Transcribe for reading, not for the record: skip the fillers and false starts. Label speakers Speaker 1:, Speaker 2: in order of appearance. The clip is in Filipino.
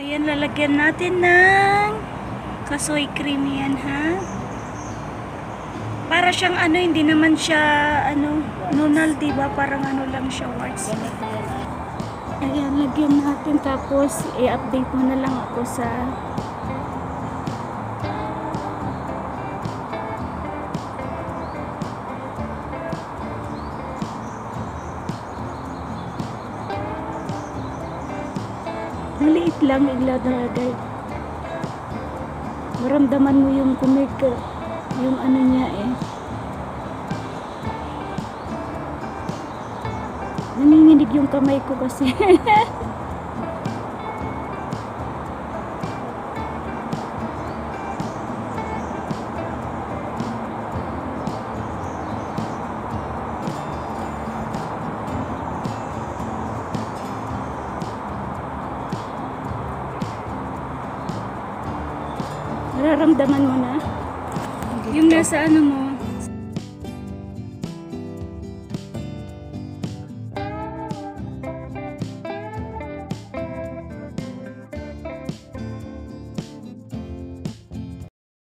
Speaker 1: Ayan, lalagyan natin ng kasoy cream yan, ha? Para siyang ano, hindi naman siya, ano, nunal, diba? Parang ano lang siya, works. Ayan, lagyan natin. Tapos, i-update mo na lang ako sa... Maliit lang, ilalagay. Maramdaman mo yung yung ano niya eh. Nanginginig yung kamay ko kasi. Nararamdaman mo na? Yung nasa ano mo,